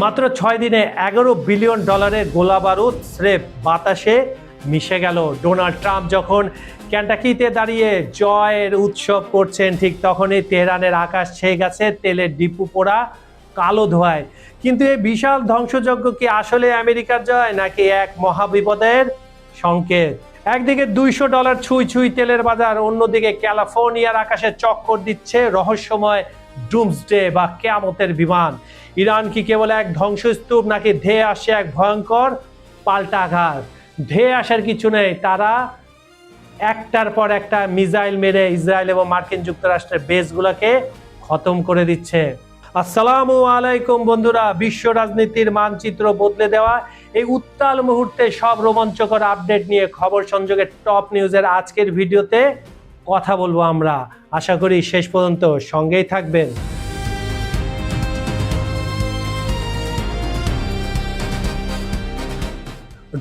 মাত্র 6 দিনে $11 বিলিয়ন গোলা বারুদ স্রেফ বাতাসে মিশে গেল। ডোনাল্ড ট্রাম্প যখন কেন্টাকিতে দাঁড়িয়ে জয়ের উৎসব করছেন, ঠিক তখনই তেহরানের আকাশ ছেয়ে গেছে তেলের ডিপু পোড়া কালো ধোঁয়ায়। কিন্তু এই বিশাল ধ্বংসযজ্ঞ কি আসলে আমেরিকার জয়, নাকি এক মহাবিপদের সংকেত? একদিকে $200 ছুঁই ছুঁই তেলের বাজার, অন্যদিকে ক্যালিফোর্নিয়ার আকাশে চক্কর দিচ্ছে রহস্যময় ডুমসডে বা কিয়ামতের বিমান। ইরান কি কেবল এক ধ্বংসস্তূপ, নাকি ধেয়ে আসে এক ভয়ঙ্কর পাল্টাঘাত? ধেয়ে আসার কিছু নেই, তারা একটার পর একটা মিসাইল মেরে ইসরায়েল এবং মার্কিন যুক্তরাষ্ট্রের বেসগুলোকে খতম করে দিচ্ছে। আসসালামু আলাইকুম বন্ধুরা, বিশ্ব রাজনীতির মানচিত্র বদলে দেওয়া এই উত্তাল মুহূর্তে সব রোমাঞ্চকর আপডেট নিয়ে খবর সংযোগের টপ নিউজের আজকের ভিডিওতে কথা বলবো আমরা। আশা করি শেষ পর্যন্ত সঙ্গেই থাকবেন।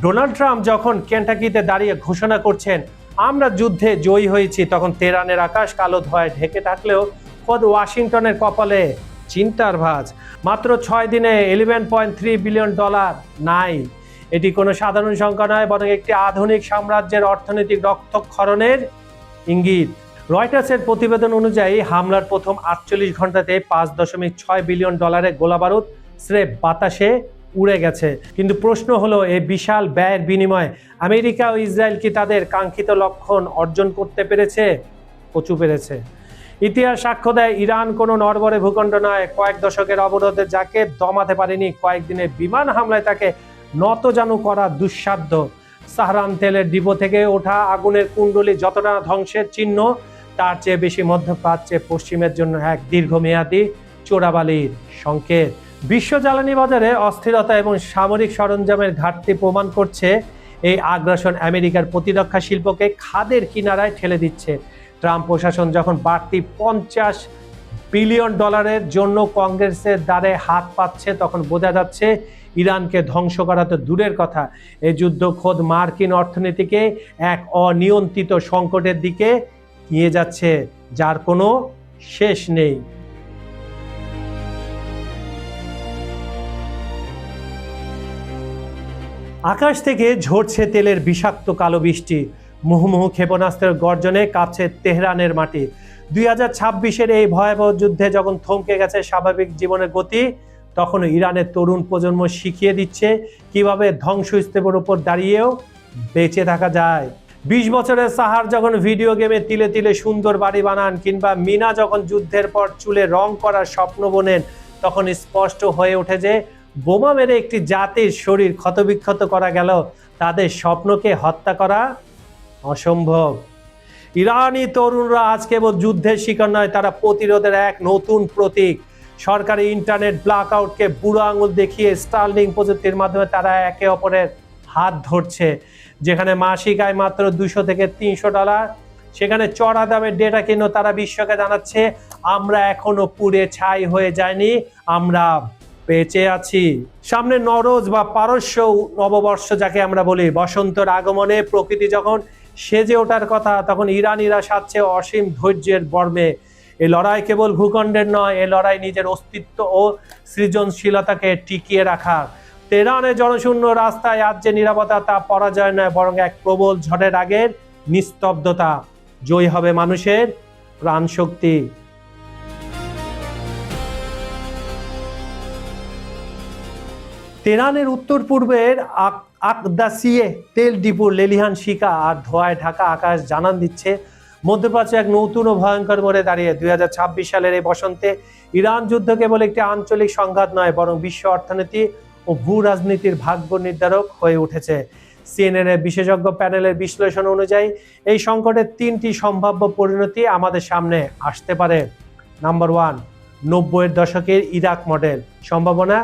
ডোনাল্ড ট্রাম্প যখন কেন্টাকিতে দাঁড়িয়ে ঘোষণা করছেন আমরা যুদ্ধে জয়ী হয়েছি, তখন তেহরানের আকাশ কালো ধোঁয়ায় ঢেকে থাকলেও খোদ ওয়াশিংটনের কপালে চিন্তার ভাঁজ। মাত্র 6 দিনে $11.3 বিলিয়ন নাই। এটি কোনো সাধারণ সংখ্যা নয়, বরং একটি আধুনিক সাম্রাজ্যের অর্থনৈতিক রক্তক্ষরণের ইঙ্গিত। রয়টার্সের প্রতিবেদন অনুযায়ী হামলার প্রথম 48 ঘন্টাতে $5.6 বিলিয়ন গোলাবারুদ স্রেফ বাতাসে উড়ে গেছে। কিন্তু প্রশ্ন হলো, এই বিশাল ব্যয়ের বিনিময়ে আমেরিকা ও ইসরায়েল কি তাদের কাঙ্ক্ষিত লক্ষ্য অর্জন করতে পেরেছে? কচু পেরেছে। ইতিহাস সাক্ষ্য দেয়, ইরান কোনো নড়বড়ে ভূখণ্ড নয়। কয়েক দশকের অবরোধে যাকে দমাতে পারেনি, কয়েকদিনের বিমান হামলায় তাকে নতজানু করা দুঃসাধ্য। সাহরান তেলের ডিপো থেকে ওঠা আগুনের কুণ্ডলি যতটা ধ্বংসের চিহ্ন, তার চেয়ে বেশি মধ্যপ্রাচ্যে পশ্চিমের জন্য এক দীর্ঘমেয়াদী চোরাবালির সংকেত। বিশ্ব জ্বালানি বাজারে অস্থিরতা এবং সামরিক সরঞ্জামের ঘাটতি প্রমাণ করছে এই আগ্রাসন আমেরিকার প্রতিরক্ষা শিল্পকে খাদের কিনারায় ঠেলে দিচ্ছে। ট্রাম্প প্রশাসন যখন বাড়তি $50 বিলিয়ন জন্য কংগ্রেসের দ্বারে হাত পাচ্ছে, তখন বোঝা যাচ্ছে ইরানকে ধ্বংস করা তো দূরের কথা, এই যুদ্ধ খোদ মার্কিন অর্থনীতিকে এক অনিয়ন্ত্রিত সংকটের দিকে নিয়ে যাচ্ছে, যার কোনো শেষ নেই। আকাশ থেকে ঝরছে তেলের বিষাক্ত কালো বৃষ্টি, মুহুমুহু ক্ষেপণাস্ত্রের গর্জনে কাঁপছে তেহরানের মাটি। 2026-এর এই ভয়াবহ যুদ্ধে যখন থমকে গেছে স্বাভাবিক জীবনের গতি, তখন ইরানের তরুণ প্রজন্ম শিখিয়ে দিচ্ছে কিভাবে ধ্বংসস্তূপের উপর দাঁড়িয়েও বেঁচে থাকা যায়। 20 বছরের সাহার যখন ভিডিও গেমে তিলে তিলে সুন্দর বাড়ি বানান, কিংবা মিনা যখন যুদ্ধের পর চুলে রং করার স্বপ্ন বোনেন, তখন স্পষ্ট হয়ে ওঠে যে বোমা মেরে একটি জাতির শরীর ক্ষতবিক্ষত করা গেল, তাদের স্বপ্নকে হত্যা করা অসম্ভব। ইরানি তরুণরা আজ কেবল যুদ্ধের শিকার নয়, তারা প্রতিরোধের এক নতুন প্রতীক। সরকারি ইন্টারনেট ব্ল্যাক আউটকে বুড়ো আঙুল দেখিয়ে স্টারলিং প্রযুক্তির মাধ্যমে তারা একে অপরের হাত ধরছে। যেখানে মাসিক আয় মাত্র $200 থেকে $300, সেখানে চড়া দামের ডেটা কিনে তারা বিশ্বকে জানাচ্ছে আমরা এখনো পুড়ে ছাই হয়ে যায়নি, আমরা বেঁচে আছি। সামনে নরোজ বা পারস্য নববর্ষ যাকে আমরা বলি, বসন্তের আগমনে প্রকৃতি যখন সেজে ওঠার কথা, তখন ইরানিরা সাজছে অসীম ধৈর্যের বর্মে। এই লড়াই কেবল ভূখণ্ডের নয়, এই লড়াই নিজের অস্তিত্ব ও সৃজনশীলতাকে টিকিয়ে রাখা। তেহরানের জনশূন্য রাস্তায় আজ যে নিরাপত্তা, তা পরাজয় নয়, বরং এক প্রবল ঝড়ের আগের নিস্তব্ধতা। জয় হবে মানুষের প্রাণশক্তি। তেহরানের উত্তর পূর্বের আকদাসিয়ে তেল ডিপোর লেলিহান শিকা আর ধোঁয়ায় ঢাকা আকাশ জানান দিচ্ছে মধ্যপ্রাচ্যে এক নতুন ও ভয়ঙ্কর মোড়ে দাঁড়িয়ে। 2026 সালের এই বসন্তে ইরান যুদ্ধ কেবল একটি আঞ্চলিক সংঘাত নয়, বরং বিশ্ব অর্থনীতি ও ভূ রাজনীতির ভাগ্য নির্ধারক হয়ে উঠেছে। সিএনএন এর বিশেষজ্ঞ প্যানেলের বিশ্লেষণ অনুযায়ী এই সংকটের 3টি সম্ভাব্য পরিণতি আমাদের সামনে আসতে পারে। নাম্বার 1, 90-এর দশকের ইরাক মডেল। সম্ভাবনা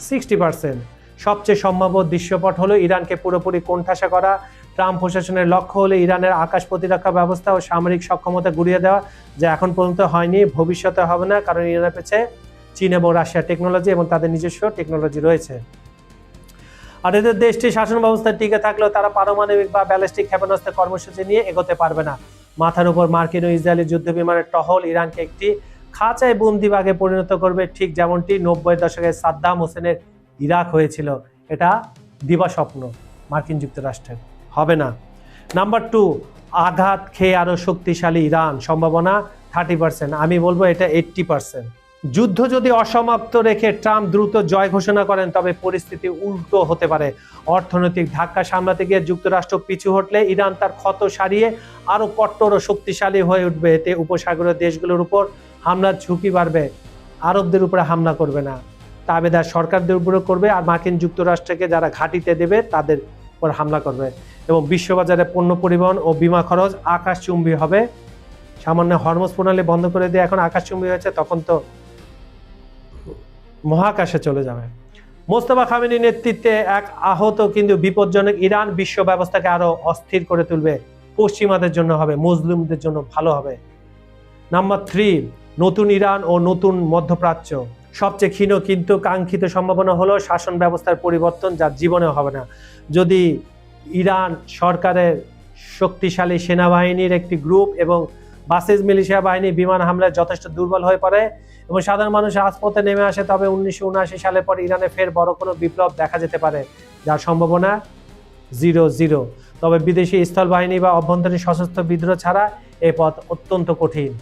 60%। সবচেয়ে সম্ভাব্য দৃশ্যপট হলো ইরানকে পুরোপুরি কোণঠাসা করা। ট্রাম্প প্রশাসনের লক্ষ্য হলো ইরানের আকাশ প্রতিরক্ষা ব্যবস্থা ও সামরিক সক্ষমতা গুড়িয়ে দেওয়া, যা এখন পর্যন্ত হয়নি, ভবিষ্যতে হবে না, কারণ ইরানের পেছে চীন এবং রাশিয়ার টেকনোলজি এবং তাদের নিজস্ব টেকনোলজি রয়েছে। আর এদের দেশটি শাসন ব্যবস্থা টিকে থাকলেও তারা পারমাণবিক বা ব্যালিস্টিক ক্ষেপণাস্ত্রের কর্মসূচি নিয়ে এগোতে পারবে না। মাথার উপর মার্কিন ও ইসরায়েলি যুদ্ধ বিমানের টহল ইরানকে একটি খাঁচায় বন্দিবাগে পরিণত করবে, ঠিক যেমনটি 90-এর দশকে সাদ্দাম হোসেনের ইরাক হয়েছিল। এটা দিবাস্বপ্ন মার্কিন যুক্তরাষ্ট্রের, হবে না। নাম্বার 2, আঘাত খেয়ে আরো শক্তিশালী ইরান, সম্ভাবনা 30%, আমি বলবো এটা 80%। যুদ্ধ যদি অসমাপ্ত রেখে ট্রাম্প দ্রুত জয় ঘোষণা করেন তবে পরিস্থিতি উল্টো হতে পারে। অর্থনৈতিক ধাক্কা সামলাতে গিয়ে যুক্তরাষ্ট্র পিছু হটলে ইরান তার ক্ষত সারিয়ে আরো কট্টর ও শক্তিশালী হয়ে উঠবে। এতে উপসাগরীয় দেশগুলোর উপর হামলার ঝুঁকি বাড়বে। আরবদের উপরে হামলা করবে না, তাবেদার সরকারদের উপরে করবে, আর মার্কিন যুক্তরাষ্ট্রকে যারা ঘাঁটিতে দেবে তাদের উপর হামলা করবে। এবং বিশ্ববাজারে পণ্য পরিবহন ও বিমা খরচ আকাশচুম্বী হবে। সামান্য হরমুজ প্রণালী বন্ধ করে দিয়ে এখন আকাশচুম্বী হয়েছে, তখন তো মহাকাশে চলে যাবে। মোস্তফা খামেনির নেতৃত্বে এক আহত কিন্তু বিপজ্জনক ইরান বিশ্ব ব্যবস্থাকে আরো অস্থির করে তুলবে। পশ্চিমাদের জন্য হবে, মুসলিমদের জন্য ভালো হবে। নাম্বার 3, নতুন ইরান ও নতুন মধ্যপ্রাচ্য। সবচেয়ে ক্ষীণ কিন্তু কাঙ্ক্ষিত সম্ভাবনা হলো শাসন ব্যবস্থার পরিবর্তন, যা জীবনে হবে না। যদি ইরান সরকারের শক্তিশালী সেনাবাহিনীর একটি গ্রুপ এবং বাসিজ মিলিশিয়া বাহিনী বিমান হামলায় যথেষ্ট দুর্বল হয়ে পড়ে এবং সাধারণ মানুষ রাজপথে নেমে আসে, তবে 1979 সালের পর ইরানে ফের বড় কোনো বিপ্লব দেখা যেতে পারে, যার সম্ভাবনা 0। তবে বিদেশি স্থল বাহিনী বা অভ্যন্তরীণ সশস্ত্র বিদ্রোহ ছাড়া এই পথ অত্যন্ত কঠিন।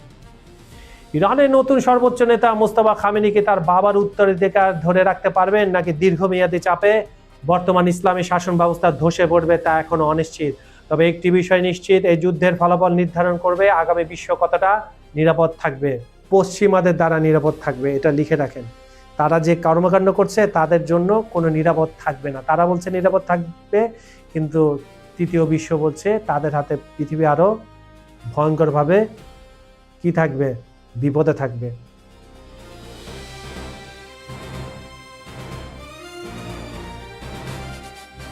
ইরানের নতুন সর্বোচ্চ নেতা মোস্তফা খামেনিকে তার বাবার উত্তরাধিকার ধরে রাখতে পারবেন নাকি দীর্ঘমেয়াদী চাপে বর্তমান ইসলামী শাসন ব্যবস্থা ধসে পড়বে তা এখনো অনিশ্চিত। তবে একটি বিষয় নিশ্চিত, এই যুদ্ধের ফলাফল নির্ধারণ করবে আগামী বিশ্ব কতটা নিরাপদ থাকবে। পশ্চিমাদের দ্বারা নিরাপদ থাকবে, এটা লিখে রাখেন। তারা যে কর্মকাণ্ড করছে তাদের জন্য কোনো নিরাপদ থাকবে না। তারা বলছে নিরাপদ থাকবে, কিন্তু তৃতীয় বিশ্ব বলছে তাদের হাতে পৃথিবী আরো ভয়ঙ্করভাবে কি থাকবে, বিপদে থাকবে।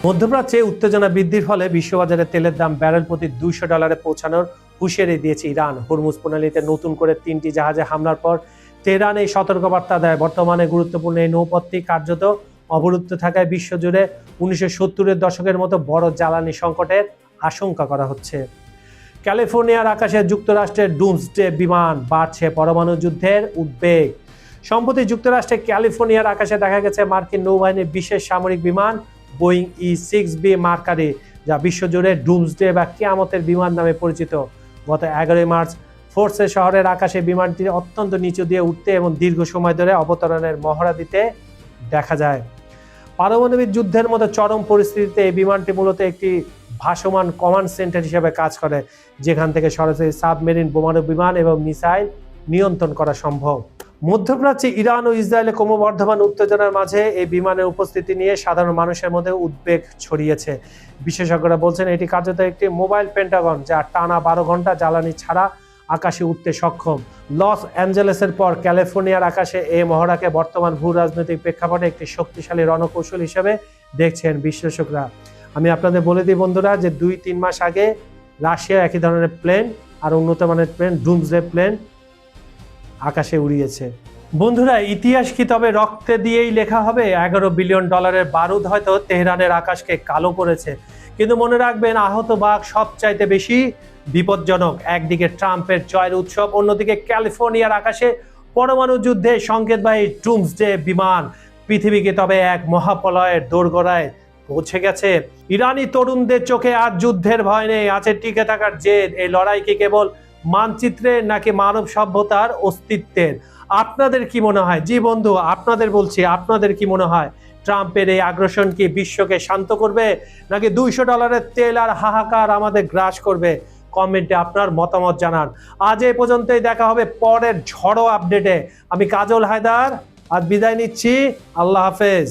মধ্যপ্রাচ্যে উত্তেজনা বৃদ্ধির ফলে বিশ্ববাজারে তেলের দাম ব্যারেল প্রতি $200 পৌঁছানোর হুঁশিয়ারি দিয়েছে ইরান। হরমুজ প্রণালীতে নতুন করে 3টি জাহাজে হামলার পর তেহরান এই সতর্কবার্তা দেয়। বর্তমানে গুরুত্বপূর্ণ এই নৌপথটি কার্যত অবরুদ্ধ থাকায় বিশ্বজুড়ে 1970-এর দশকের মতো বড় জ্বালানি সংকটের আশঙ্কা করা হচ্ছে। ক্যালিফোর্নিয়ার আকাশে যুক্তরাষ্ট্রের ডুমসডে বিমান, বাড়ছে পরমাণু যুদ্ধের উদ্বেগ। সম্প্রতি যুক্তরাষ্ট্রের ক্যালিফোর্নিয়ার আকাশে দেখা গেছে মার্কিন নৌবাহিনীর বিশেষ সামরিক বিমান বোয়িং E-6B মার্কারি, যা বিশ্বজুড়ে ডুমসডে বা কিয়ামতের বিমান নামে পরিচিত। গত 11 মার্চ ফোর্সে শহরের আকাশে বিমানটি অত্যন্ত নিচু দিয়ে উঠতে এবং দীর্ঘ সময় ধরে অবতরণের মহড়া দিতে দেখা যায়। পারমাণবিক যুদ্ধের মতো চরম পরিস্থিতিতে এই বিমানটি মূলত একটি ভাসমান কমান্ড সেন্টার হিসেবে কাজ করে, যেখান থেকে সরাসরি সাবমেরিন, বোমারু বিমান এবং মিসাইল নিয়ন্ত্রণ করা সম্ভব। মধ্যপ্রাচ্যে ইরান ও ইসরায়েলে ক্রমবর্ধমান উত্তেজনার মাঝে এই বিমানের উপস্থিতি নিয়ে সাধারণ মানুষের মধ্যে উদ্বেগ ছড়িয়েছে। বিশেষজ্ঞরা বলছেন এটি কার্যত একটি মোবাইল পেন্টাগন, যা টানা 12 ঘন্টা জ্বালানি ছাড়া আকাশে উঠতে সক্ষম। লস অ্যাঞ্জেলেসের পর ক্যালিফোর্নিয়ার আকাশে এই মহড়াকে বর্তমান ভূ রাজনৈতিক প্রেক্ষাপটে একটি শক্তিশালী রণকৌশল হিসেবে দেখছেন বিশ্লেষকরা। আমি আপনাদের বলে দিই বন্ধুরা, যে 2-3 মাস আগে রাশিয়া একই ধরনের প্লেন আর উন্নত মানের প্লেন, ডুমসডে প্লেন আকাশে উড়িয়েছে। বন্ধুরা, ইতিহাস কি তবে রক্তে দিয়েই লেখা হবে? $11 বিলিয়ন বারুদ হয়তো তেহরানের আকাশকে কালো করেছে, কিন্তু মনে রাখবেন আহত বাঘ সবচাইতে বেশি বিপজ্জনক। একদিকে ট্রাম্পের জয়ের উৎসব, অন্যদিকে ক্যালিফোর্নিয়ার আকাশে পরমাণু যুদ্ধে সংকেতবাহী ডুমসডে বিমান পৃথিবীকে তবে এক মহাপ্রলয়ের দোরগোড়ায় পৌঁছে গেছে। ইরানি তরুণদের চোখে আজ যুদ্ধের ভয় নেই, আছে টিকে থাকার জেদ। এই লড়াই কি কেবল মানচিত্রের নাকি মানব সভ্যতার অস্তিত্বের? আপনাদের কি মনে হয়? জি বন্ধু, আপনাদের বলছি, আপনাদের কি মনে হয়? ট্রাম্পের এই আগ্রাসন কি বিশ্বকে শান্ত করবে নাকি $200 তেল আর হাহাকার আমাদের গ্রাস করবে? কমেন্টে আপনার মতামত জানান। আজ এই পর্যন্তই, দেখা হবে পরের ঝড়ো আপডেটে। আমি কাজল হায়দার আজ বিদায় নিচ্ছি। আল্লাহ হাফেজ।